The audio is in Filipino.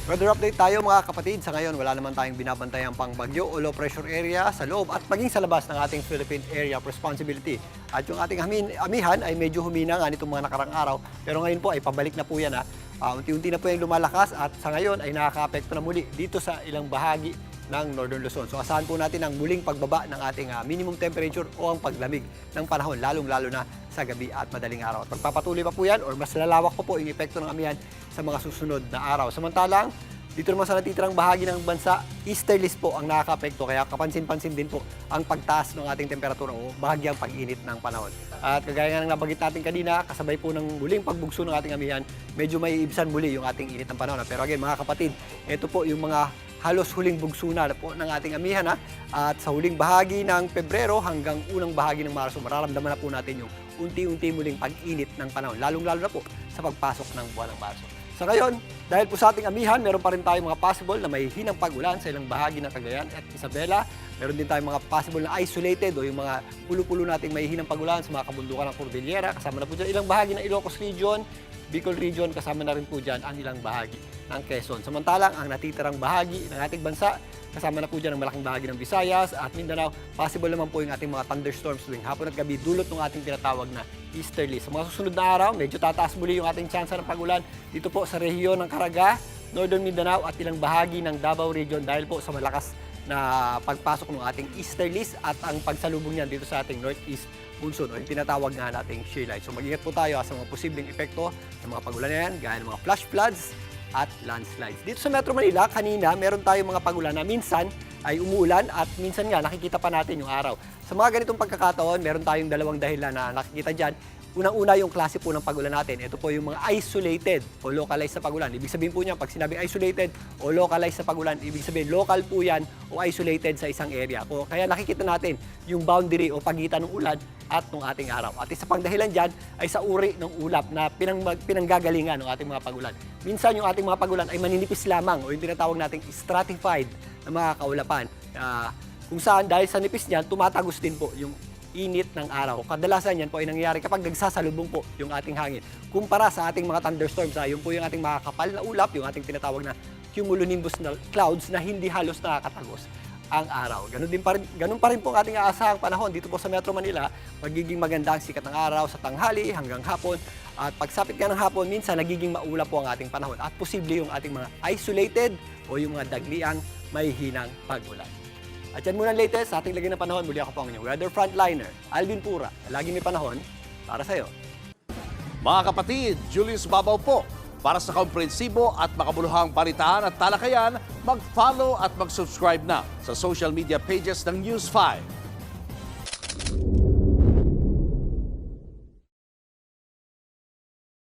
Weather update tayo mga kapatid. Sa ngayon, wala naman tayong binabantayang pang bagyo o low pressure area sa loob at maging sa labas ng ating Philippine Area of Responsibility. At yung ating amihan ay medyo humina nga nitong mga nakarang araw. Pero ngayon po ay pabalik na po yan ha. Unti-unti na po yung lumalakas at sa ngayon ay nakaka-apekto na muli dito sa ilang bahagi ng Northern Luzon. So asahan po natin ang muling pagbaba ng ating minimum temperature o ang paglamig ng panahon, lalong-lalo na sa gabi at madaling araw. At magpapatuloy pa po yan or mas lalawak pa po yung epekto ng amihan sa mga susunod na araw. Samantalang, dito naman sa natitirang bahagi ng bansa, easterlies po ang nakaka-apekto. Kaya kapansin-pansin din po ang pagtaas ng ating temperatura o bahagyang pag-init ng panahon. At kagaya nga ng nabanggit natin kanina, kasabay po ng muling pagbugso ng ating amihan, medyo may ibsan muli yung ating init ng panahon. Pero again, mga kapatid, ito po yung mga halos huling bugso na po ng ating amihan. At sa huling bahagi ng Pebrero hanggang unang bahagi ng Marso, mararamdaman na po natin yung unti-unti muling pag-init ng panahon, lalong-lalo na po sa pagpasok ng buwan ng Marso. Sa ngayon, dahil po sa ating amihan, meron pa rin tayong mga possible na may hinang pag-ulan sa ilang bahagi ng Cagayan at Isabela. Meron din tayong mga possible na isolated o yung mga pulo-pulo nating may hinang pag-ulan sa mga kabundukan ng Cordillera. Kasama na po dyan ilang bahagi ng Ilocos Region, Bicol Region, kasama na rin po dyan ang ilang bahagi ng Quezon. Samantalang, ang natitirang bahagi ng ating bansa, kasama na po dyan ang malaking bahagi ng Visayas at Mindanao. Possible naman po yung ating mga thunderstorms tuwing hapon at gabi dulot ng ating tinatawag na easterly. Sa mga susunod na araw, medyo tataas muli yung ating tsansa ng pag-ulan dito po sa rehiyon ng Caraga, Northern Mindanao at ilang bahagi ng Davao Region dahil po sa malakas na pagpasok ng ating easterlies at ang pagsalubong niyan dito sa ating northeast monsoon o yung tinatawag nga nating shear line. So mag-ingat po tayo sa mga posibleng epekto ng mga pag-ulan na yan, gaya ng mga flash floods at landslides. Dito sa Metro Manila, kanina meron tayong mga pag-ulan na minsan ay umuulan at minsan nga nakikita pa natin yung araw. Sa mga ganitong pagkakataon, meron tayong dalawang dahilan na nakikita dyan. Unang-una yung klase po ng pag-ulan natin. Ito po yung mga isolated o localized na pag-ulan. Ibig sabihin po niya, pag sinabing isolated o localized na pag-ulan, ibig sabihin local po yan o isolated sa isang area. O kaya nakikita natin yung boundary o pagitan ng ulan at ng ating araw. At isa pang dahilan dyan ay sa uri ng ulap na pinanggagalingan ng ating mga pag-ulan. Minsan yung ating mga pag-ulan ay maninipis lamang o yung tinatawag nating stratified na mga kaulapan. Kung saan dahil sa nipis niyan, tumatagos din po yung init ng araw. Kadalasan yan po ay nangyayari kapag nagsasalubong po yung ating hangin. Kumpara sa ating mga thunderstorms, yun po yung ating mga kapal na ulap, yung ating tinatawag na cumulonimbus clouds na hindi halos nakakatagos ang araw. Ganun pa rin po ang ating aasahang panahon dito po sa Metro Manila. Magiging maganda ang sikat ng araw sa tanghali hanggang hapon. At pagsapit nga ng hapon, minsan nagiging maulap po ang ating panahon. At posible yung ating mga isolated o yung mga dagliang may hinang pag-ulan. At yan muna ang latest sa ating lagay ng panahon. Muli ako po ang inyong weather frontliner, Alvin Pura. Lagi may panahon para sa'yo. Mga kapatid, Julius Babaw po. Para sa komprehensibo at makabuluhang balitaan at talakayan, mag-follow at mag-subscribe na sa social media pages ng News 5.